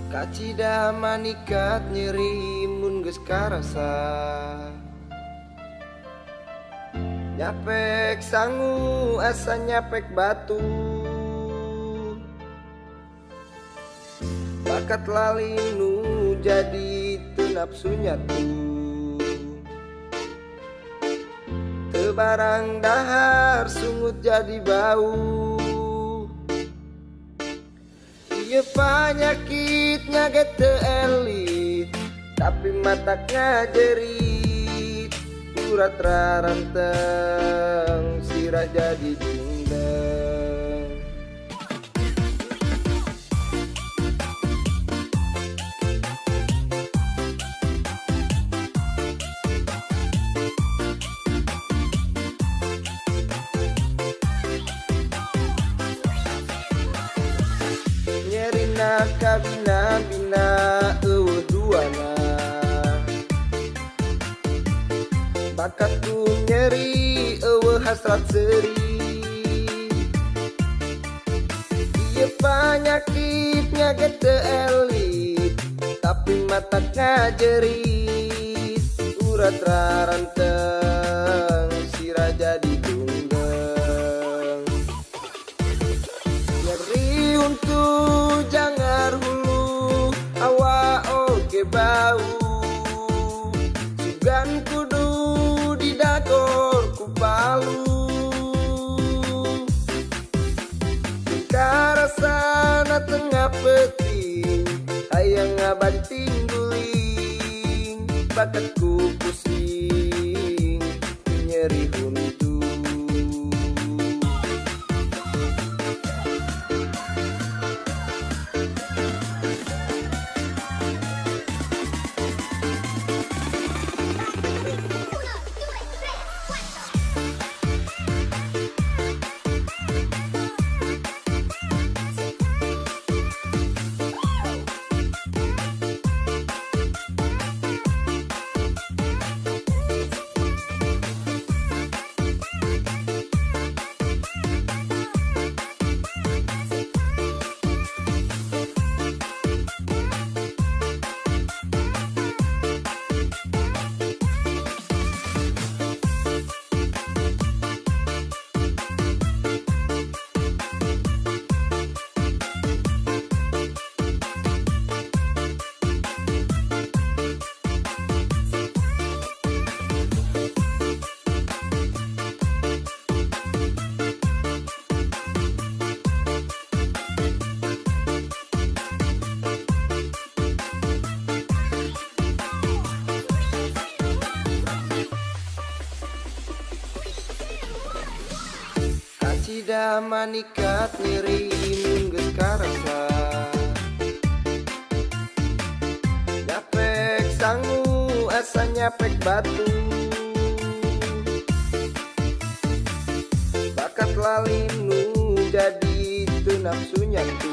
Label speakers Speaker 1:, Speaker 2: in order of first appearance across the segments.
Speaker 1: Kacida manikat nyeri mun geus karasa, nyapek sangu asa nyapek batu, bakat lalinu jadi teu nafsu nyatu, teu barang dahar sungut jadi bau. Ieu panyakitnya ge teu elit, tapi matak ngajerit, urat raranteng sirah jadi dingdeng. Nyerina kabina-bina eueuh duana, bakatku nyeri eueuh hasrat seuri. Ieu panyakitnya ge teu elit, tapi matak ngajerit, urat raranteng sirah jadi dungdeng. Nyeri untuk jangar hulu, awa oge bau, sugan kudu didagor ku palu. Karasana tengah peting, hayang ngabanting guling, bakatku pusing, nyeri huntu. Kacida manikat nyeri mun geus karasa, nyapek sangu asa nyapek batu, bakat lalinu jadi teu nafsu nyatu,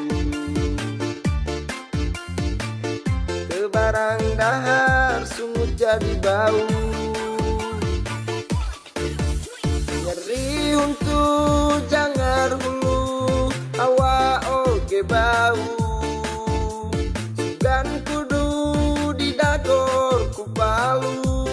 Speaker 1: teu barang dahar sungut jadi bau. Nyeri untuk jangar hulu, awa oge bau, sugan kudu didagor ku palu.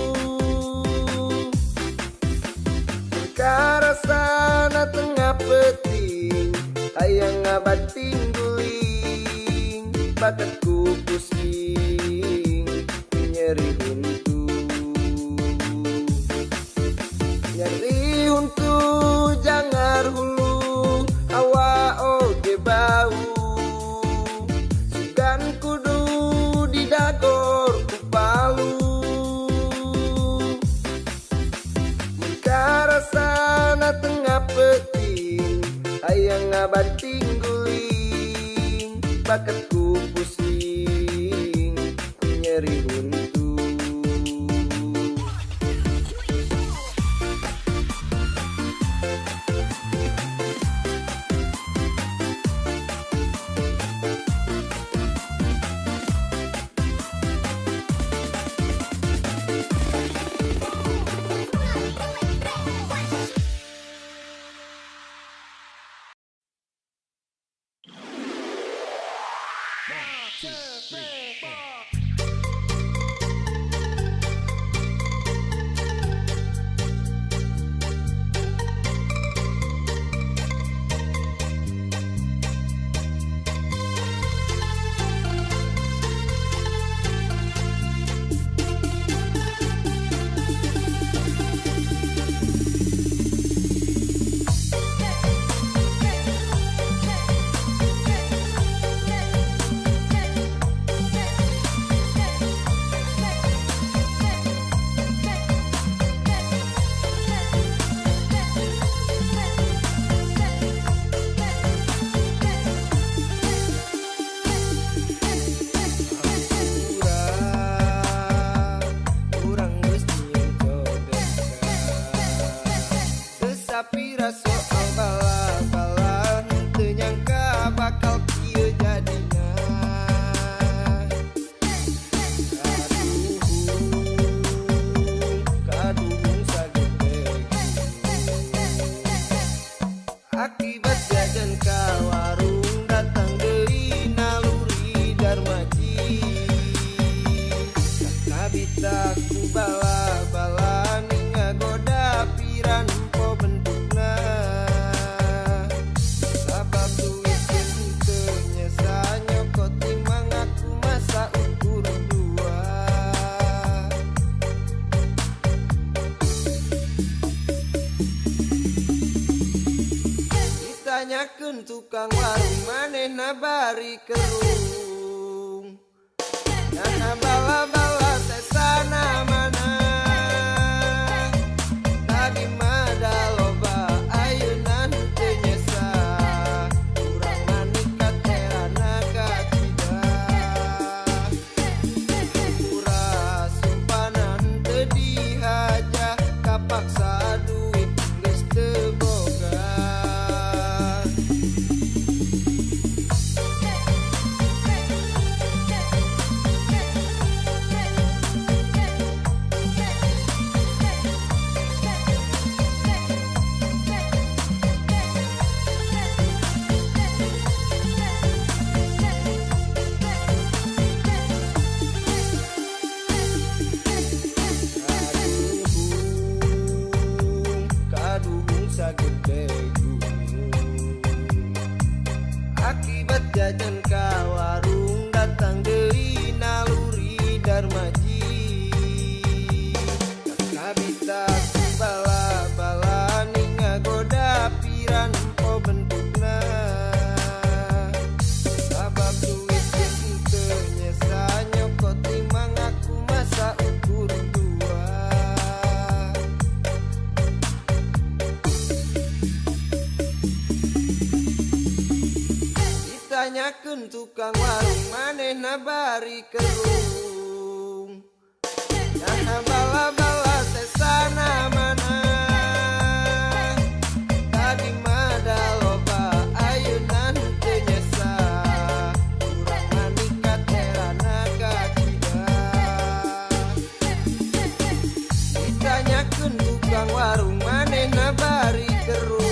Speaker 1: Karasana tengah peting, hayang ngabanting guling, bakatku pusing, nyeri huntu. Nyeri untuk jangar hulu, awa oge bau, sugan kudu didagor ku palu. Karasana tengah peting, hayang ngabanting guling, bakatku pusing, nyeri huntu. tukang warung manehna bari kerung. Nah bala-bala sesana mana tadi mada loba ayeuna teu nyesa urang manikat erana kacida pura simpanan teu dihaja kapaksa duit geus teu boga. Sagede gunung akibat jajan ka warung datang deui naluri darmaji kabita bala-bala ningagoda piran empo bentukna sabab duit jeung teu nyesa nyokot timang aku masa ukur dua. Tanyakeun tukang warung manehna bari kerung. Nah bala-bala sesana mana tadi mada loba ayeuna teu nyesa urang manikat erana kacida. Ditanyakeun tukang warung manehna bari kerung.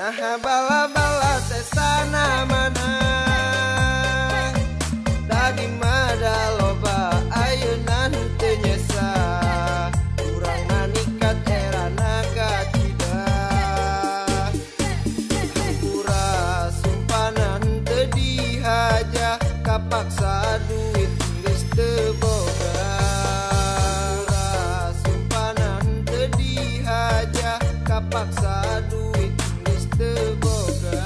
Speaker 1: Nah bala-bala sesana mana tadi mada loba ayeuna teu nyesa urang manikat erana kacida pura simpanan teu dihaja kapaksa duit geus teu boga. Pura simpanan teu dihaja kapaksa duit teu boga.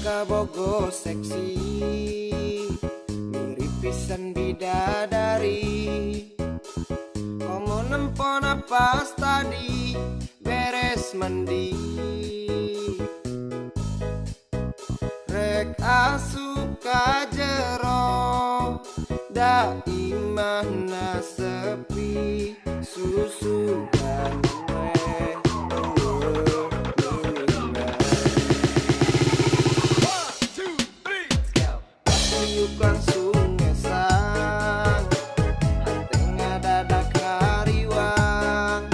Speaker 1: Kabogo seksi mirip pisan bidadari komo nempon pas tadi beres mandi rek asup ka jero da imahna sepi susu dan langsung ngesang hati ngadadak ngariwang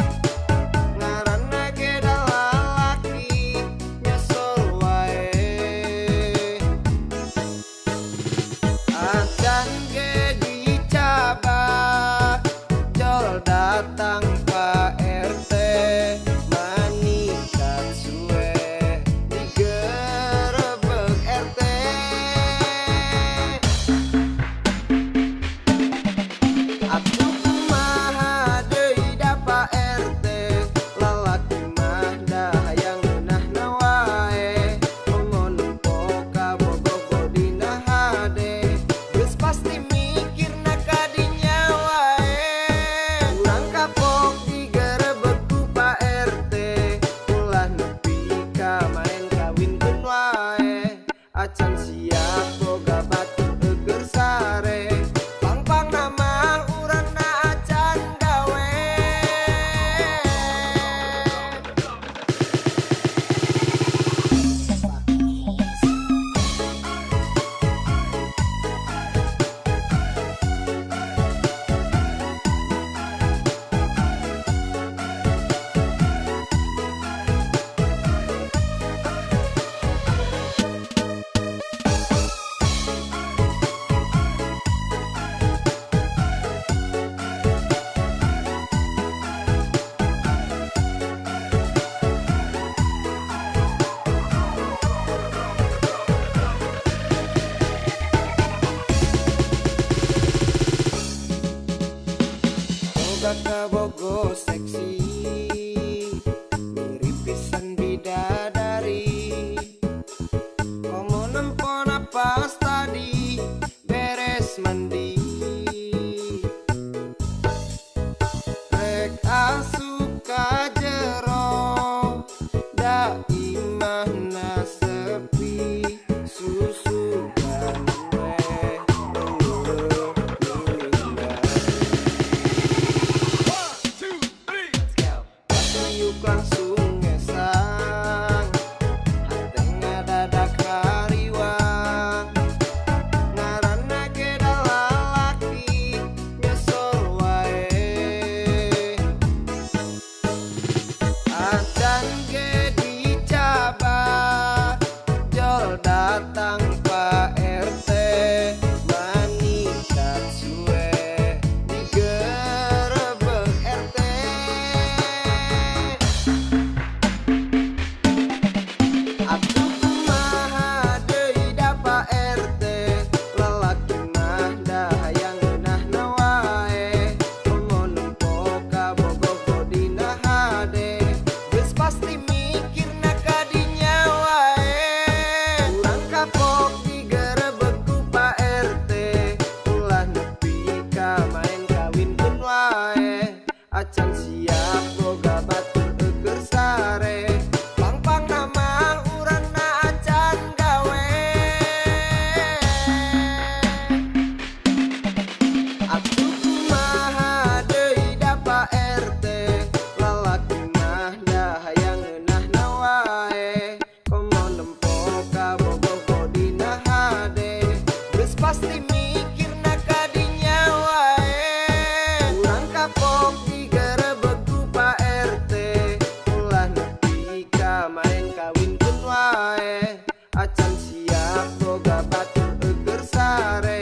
Speaker 1: kawinkeun wae acan siap boga batur eger sare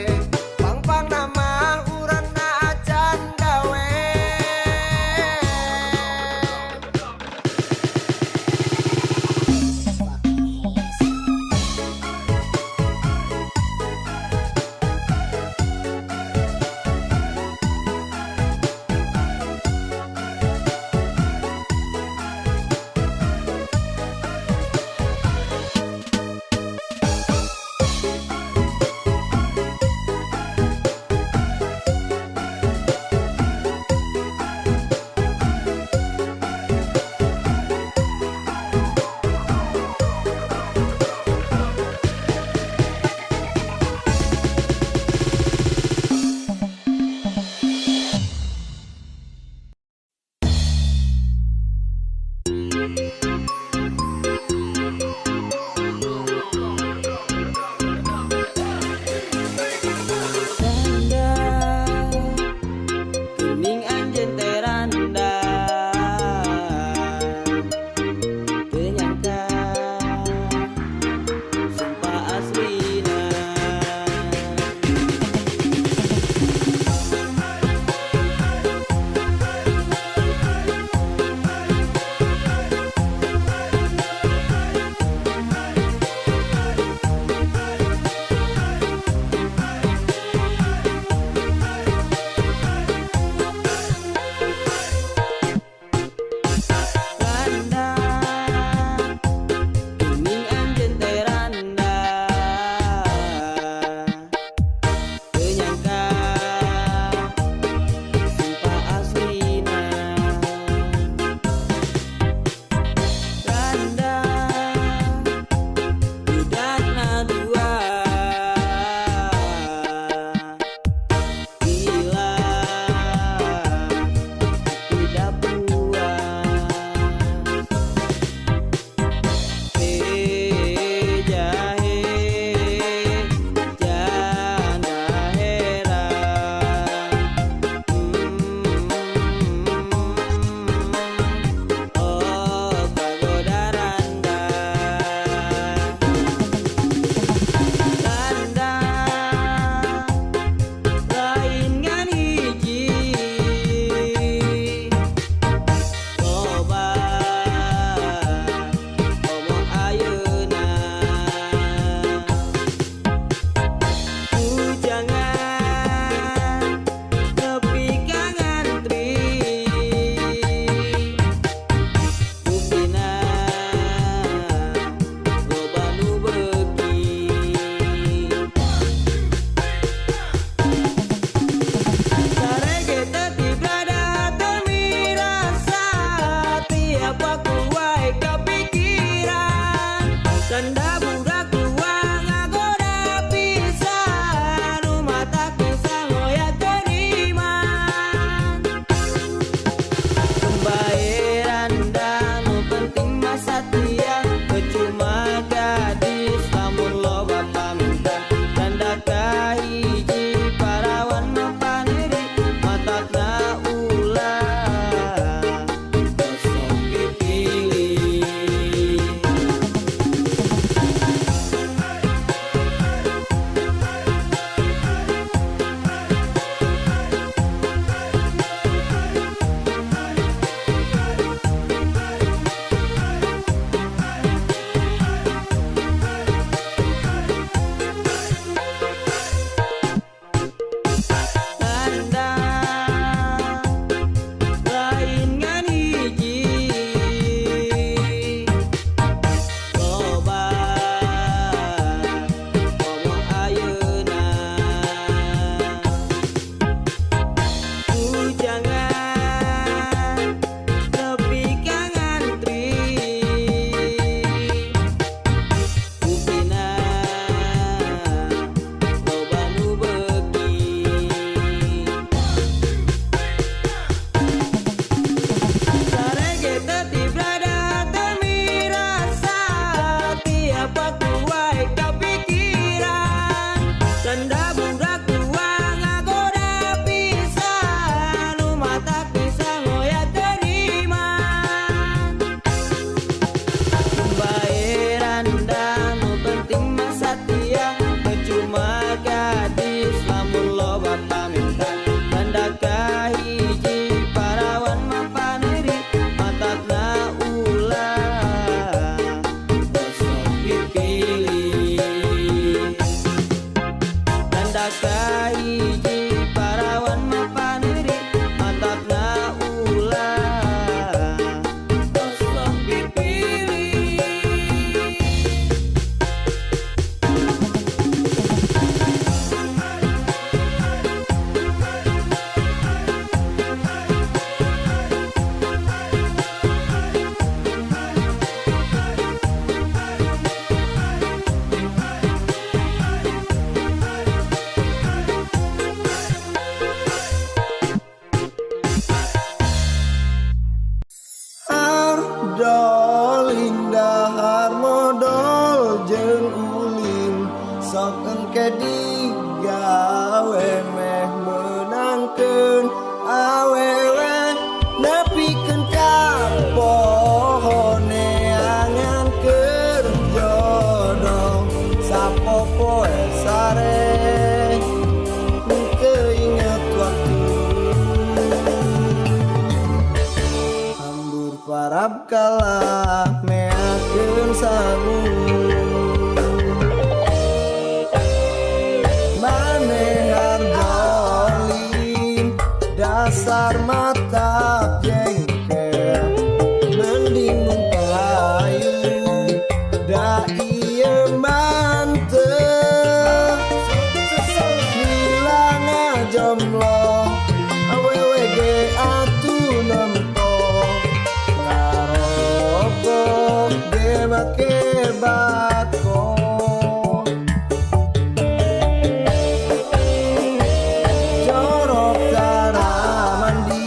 Speaker 1: pang nama urangna acan gawe Saiji parawan mapaniri mantapna ulah sok dipilih. Ardol indah harmodol jeung ulin sok engke digawe meh menangkeun awewe nepikeun ka pohone angan keur jodoh sapopoe sare teu inget waktu hambur parab kalah meakeun sangu maneh ardolin dasar mata jengkel mending mun pelayu da ieu manteu hilang jomblo awewe ge atuh nempo ngarokok ge make bako jorok cara mandi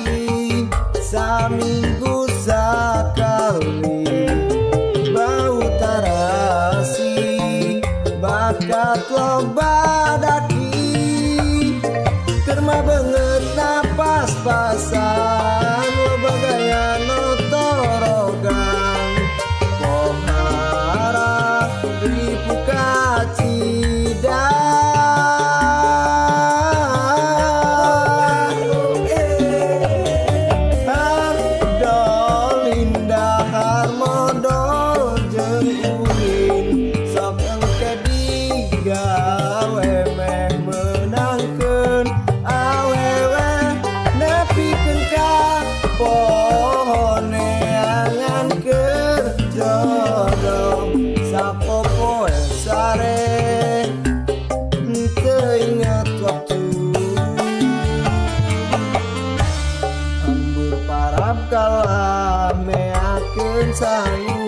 Speaker 1: saminggu sakali bau tarasi bakat loba daki kerma banget napas pasan loba gaya notorogan pohara ribu kacida ardol indah harmodol jeung ulin sok engke digawe meh menangkeun awewe nepikeun ka pohone angan keur jodoh sapopoe sare teu inget waktu hambur parab kalah meakeun sangu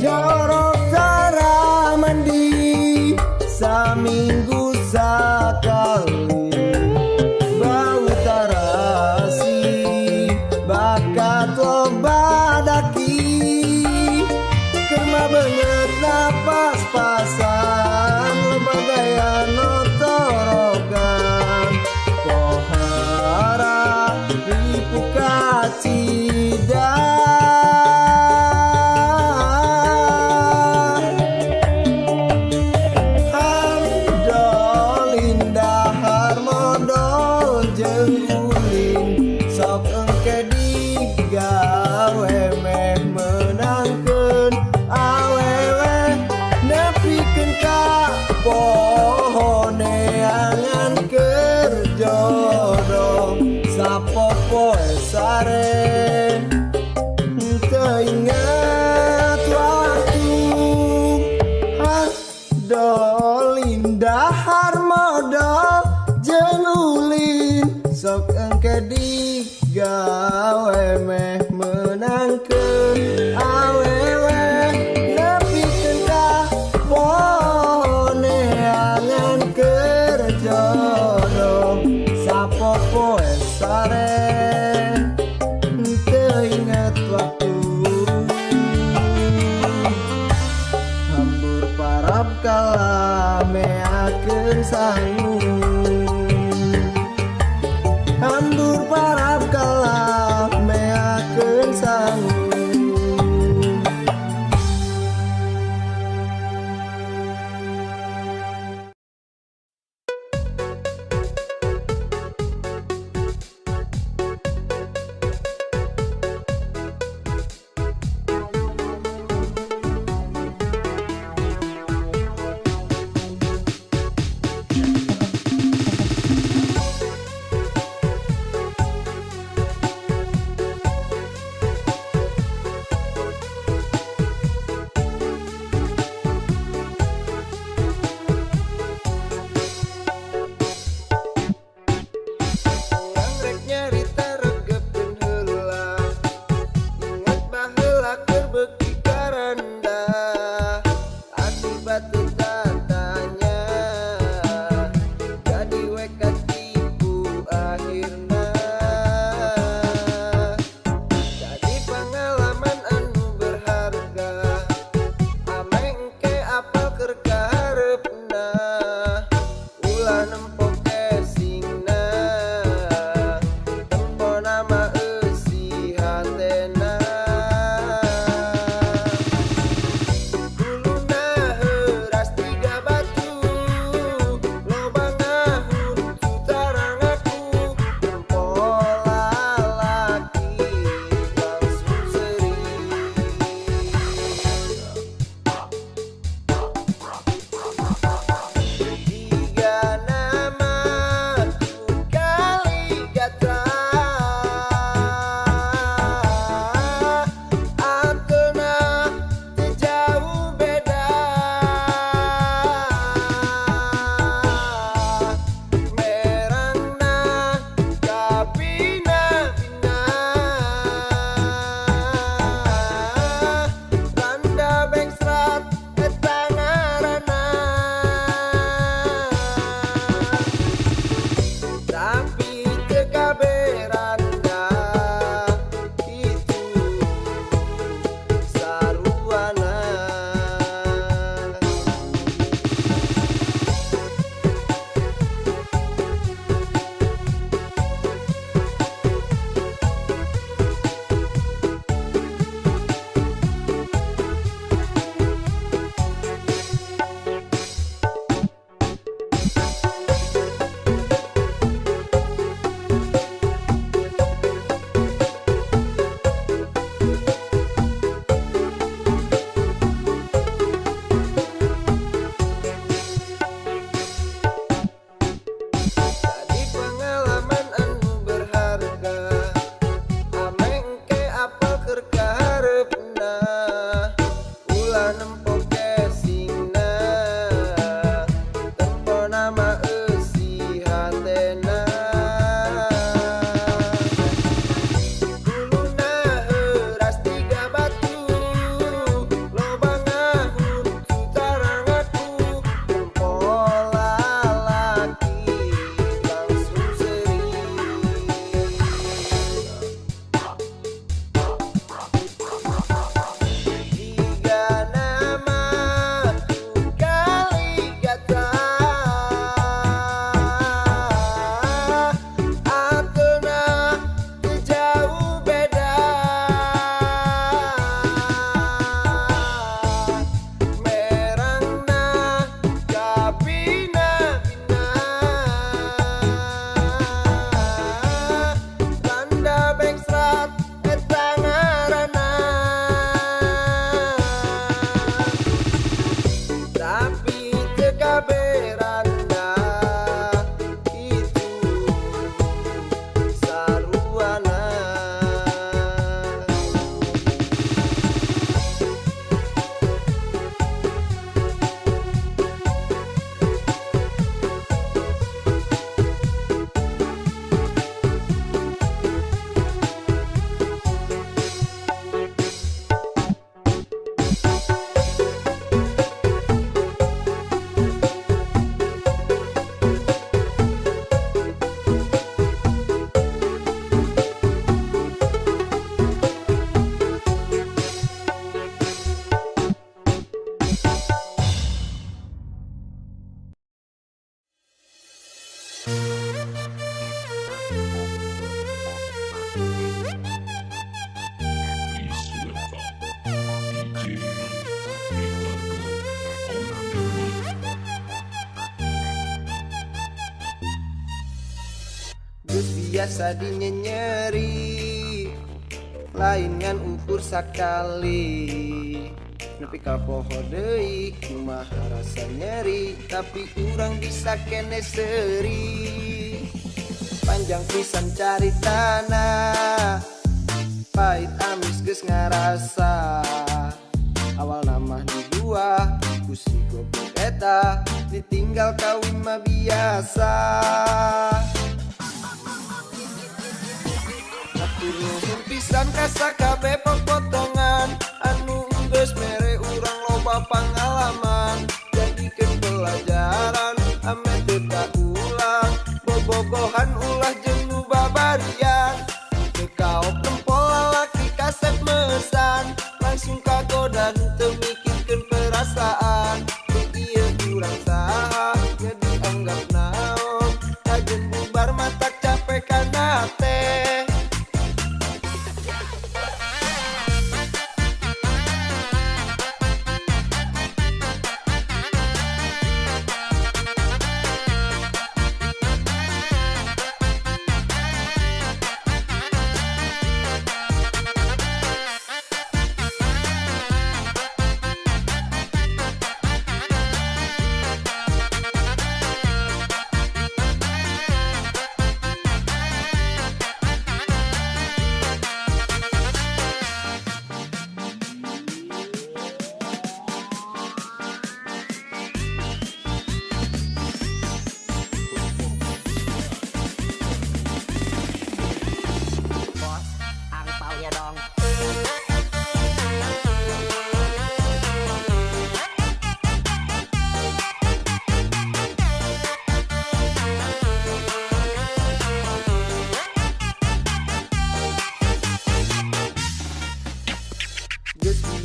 Speaker 1: jorok cara mandi saminggu sakali bau tarasi bakat loba daki kerma banget napas pasan loba gaya notorogan pohara ribu kacida ardol indah harmodol jeung ulin sok engke digawe meh menangkeun awewe nepikeun ka pohone angan keur jodoh sapopoe sare teu inget waktu ardol indah harmodol jeung ulin sok engke digawe meh menangkeun awewe nepikeun ka pohone angan keur jodoh sapopoe sare teu inget waktu biasa dinyenyeri lain ngan ukur sakali nepi ka poho deui kumaha rasa nyeri tapi urang bisa kene seri panjang pisan caritana pahit amis geus ngarasa awal nama di dua kusi goblok eta ditinggal kawin mah biasa atur nuhun pisan ka sakabeh potongan anu geus mere urang loba pangalaman jadikeun pelajaran ame teu kaulang bobogohan ulah jeung nu babarian teu kaop lempol lalaki kasep mesan langsung kagoda teu mikirkeun perasaan ieu urang saha jadi anggap naon kajen bubar matak capek kana teh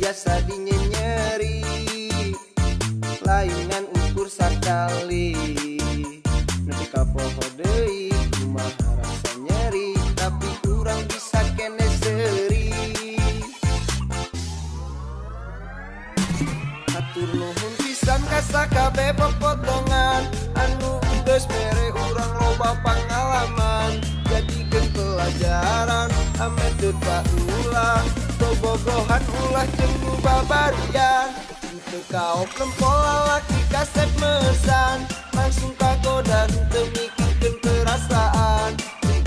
Speaker 1: biasa dinyenyeri lainan ukur sakali nepi ka poho deui kumaha rasa nyeri tapi urang bisa kene seri atur nuhun pisan ka sakabeh potongan anu geus mere urang loba pangalaman jadikeun pelajaran ame teu kaulang bobogohan ulah jeung nu babarian teu kaop lempol lalaki kasep mesan langsung kagoda teu mikirkeun perasaan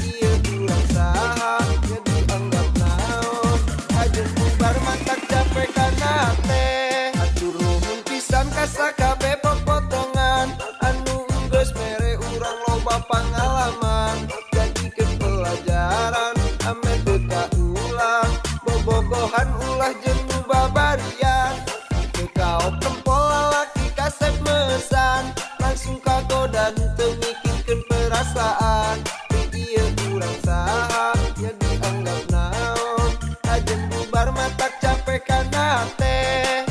Speaker 1: ieu urang saha jadi anggap naon kajen bubar matak capek kana teh atur nuhun pisan ka sakabeh potongan anu geus mere urang loba pangalaman jadikeun pelajaran ame teu kaulang bobogohan ulah jeung nu babarian teu kaop lempol lalaki kasep mesan langsung kagoda teu mikirkeun perasaan ieu urang saha jadi anggap naon kajen bubar matak capek kana teh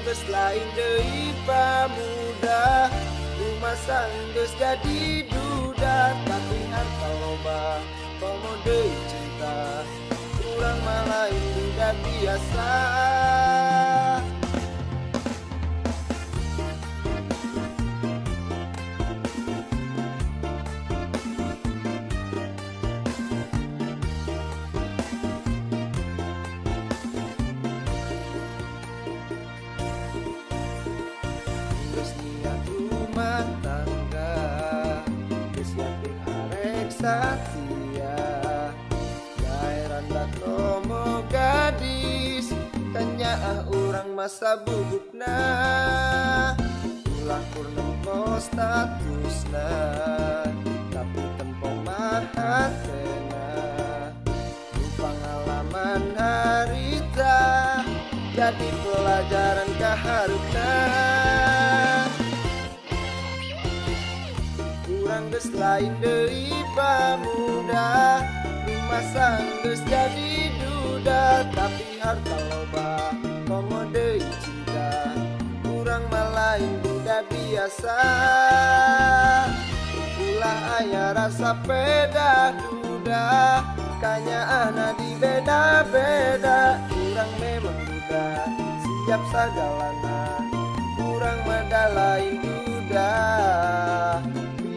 Speaker 1: geus lain deui pamuda rumah geus jadi duda tapi harta loba komo deui cinta urang mah lain duda biasa satia Gairan batomo gadis Tanya orang masa bubukna Ulang purnomo statusna Tapi tempoh mahatena Pengalaman harita Jadi pelajaran kaharupna Urang geus lain deui pamuda Rumah sanggeus jadi duda Tapi harta loba komo deui cinta Urang mah lain duda biasa Ulah aya rasa peda duda Kanya di beda-beda Urang memang duda Siap sagalana Urang mah lain duda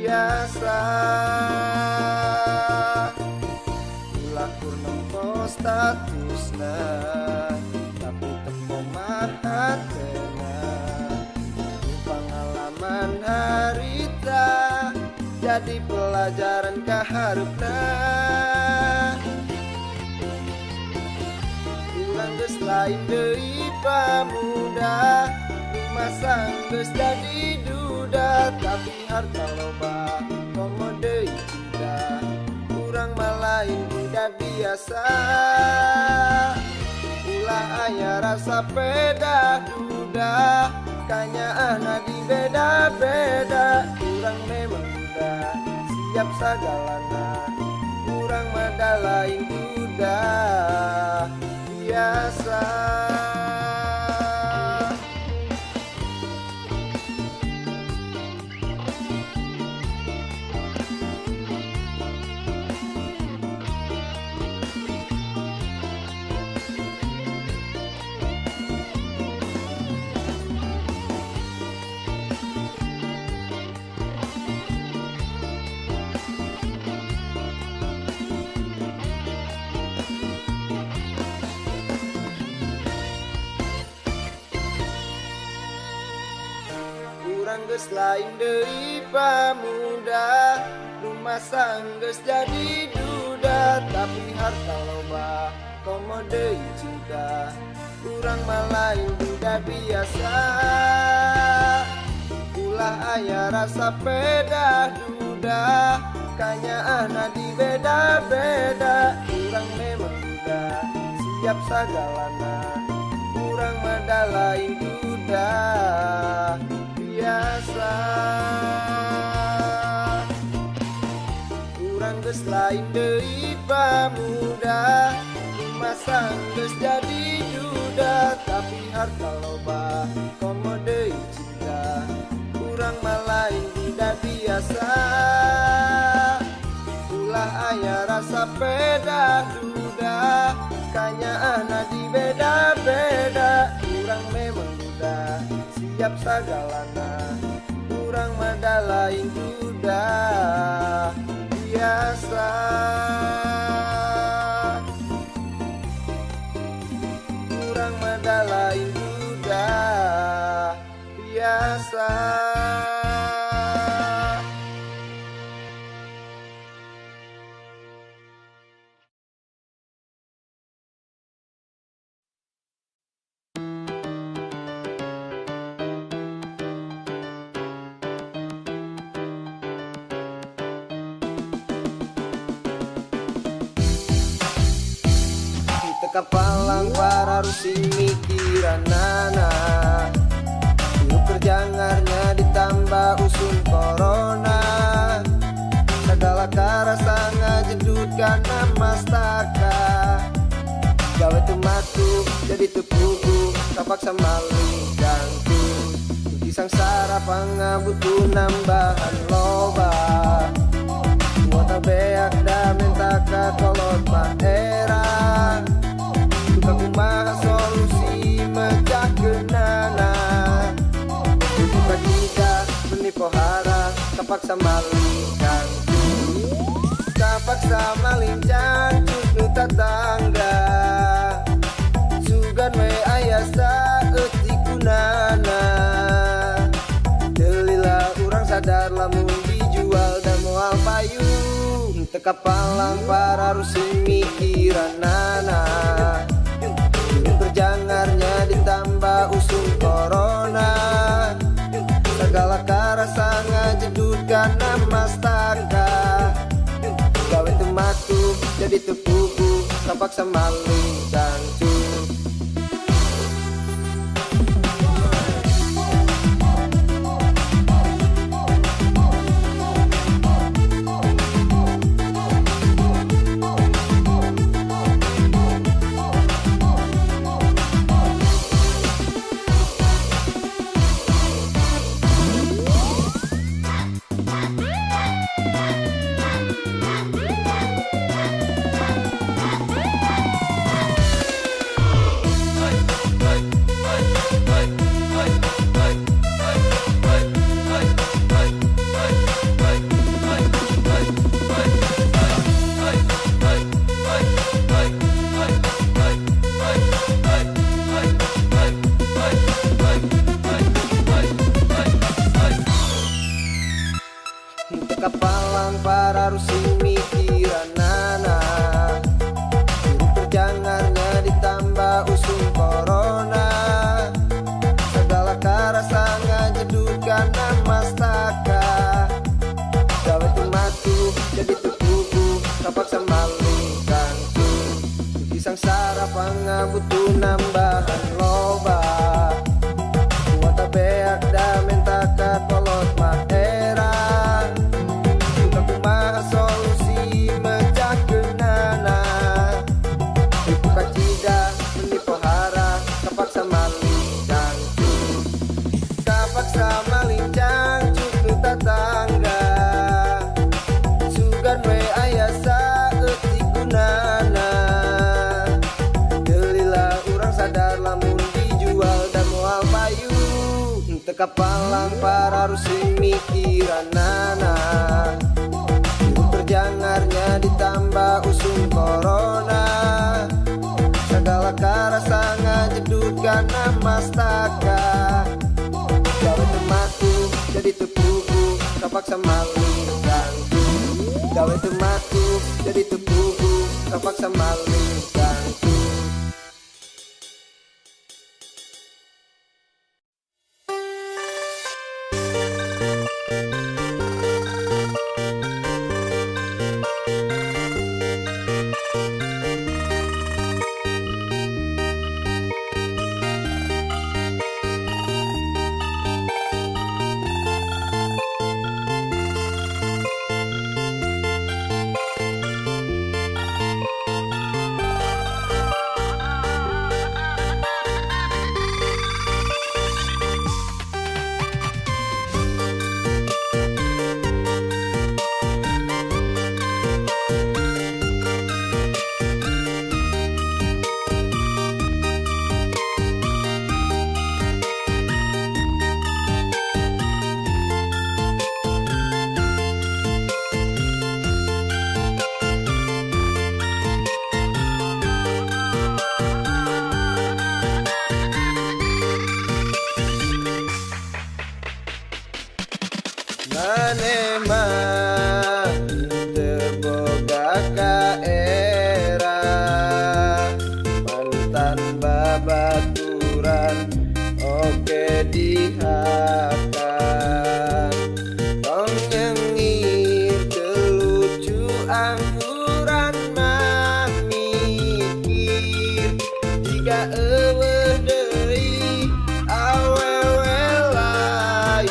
Speaker 1: biasa Ulah purnomo statusna Tapi tempo mahatena Pengalaman harita Jadi pelajaran kaharupna Ulang geus lain deui pamuda Rumah sanggeus jadi duda Tapi harta loba komo deui cinta Urang mah lain duda biasa Ulah aya rasa peda duda Kanya di beda-beda Urang memang duda Siap sagalana Urang mah lain duda biasa Geus lain deui pamuda Rumah sanggeus jadi duda Tapi harta loba komo deui cinta Urang mah lain duda biasa Ulah aya rasa peda duda Kanya di beda-beda Urang memang duda Siap sagalana Urang mah lain duda biasa Urang geus lain deui pamuda Rumah sanggeus jadi duda Tapi harta loba komo deui cinta Urang mah lain duda biasa Ulah aya rasa peda duda Kanya di beda-beda Urang memang duda Siap sagalana Urang mah lain duda biasa Urang mah lain duda biasa Kapalang para rusing mikiranana Hirup kerjangarnya ditambah usun corona Segala karasa ngajedut kana mastaka Gawe tu matu jadi tepugu Kapaksa maling ganggu Tuki sangsara pangabutu nambahan loba Muata beak da mentaka kolot paera Kumaha solusi mecah genana Buka tidak beni pohara Kapaksa maling ganggu Kapaksa maling cangcus nu tatangga Sugan we ayasa etikunana Delila urang sadar lamun dijual dan moal payung teka palang para rusin mikiranana, berjangarnya ditambah usung corona, segala karasa ngajedut kana mastaka, gawe tematu jadi tepuku kapaksa maling cancu. Kapalang para rusin mikiranana, berjangarnya ditambah usung corona, segala karasa ngajedut kana mastaka, gawe tematu jadi tepuku kapaksa maling cancu. Pisang sara pangabutu nambahan loba, kuota beak da mentaka kolot maera, solusi mejakenana, ibu kacida menipu hara kapaksa maling cancu, kapaksa maling cancu ke tatangga, sugan we ayasa eutik gunana, gelilah urang sadar lamun dijual dan moal payu, teka palang para rusin mikiranana, berjangarnya ditambah usung corona, segala karasa ngajedut kana mastaka, gawe tematu jadi tepuku kapaksa maling cancu, gawe tematu jadi tepuku kapaksa maling cancu. Manema teboga kaera, mantan babaturan oke dihakan, tong nyengir telucu angguran mamikir, jika eueuh deui awewe lain.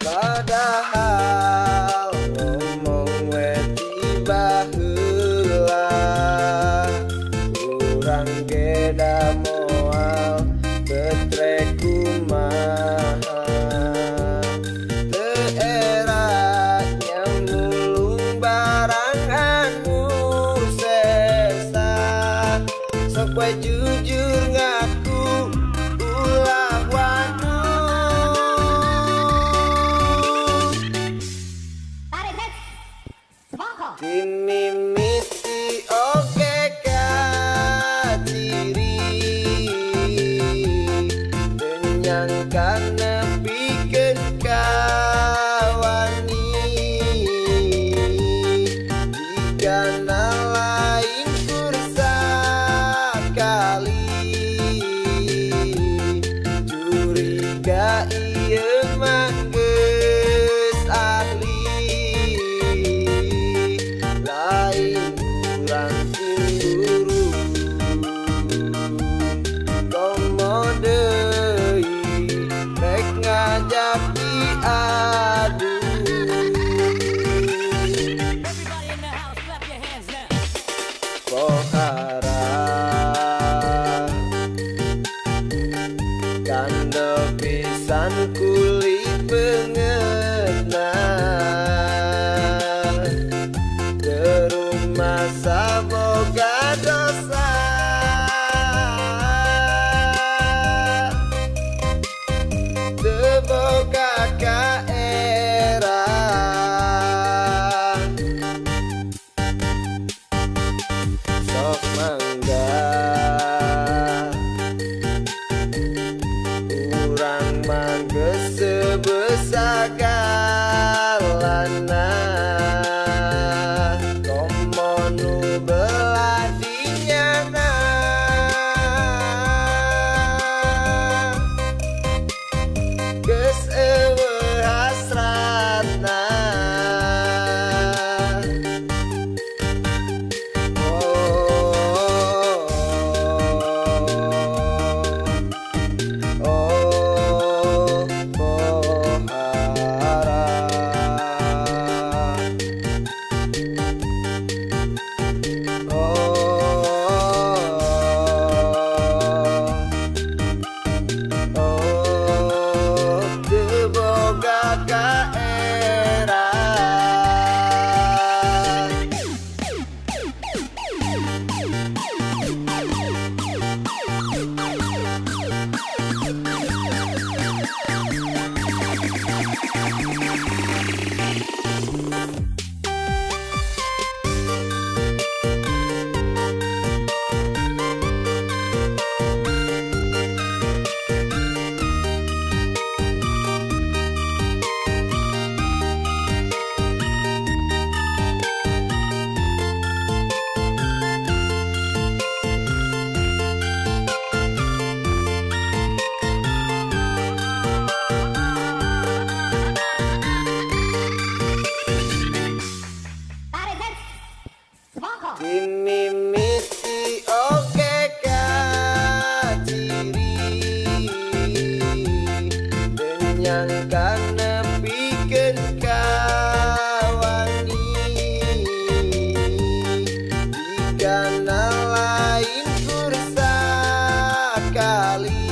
Speaker 1: Padahal ngomong we tiba heula, urang ge da moal betrek kumaha, teu era nyamulung barang anu sesa, sok we jujur ngaku ulah wanu. Dimimiti oke kaciri, denyangkan nepikeun ka tanda pisan kulit pengena terumah saboga dosa teboga kaera sok mangga urang mangga sebesar galana komonu beladinyana geus eueuh hasratna dimimiti oge kaciri denyangkan nepikeun kawani jika lain kursa kali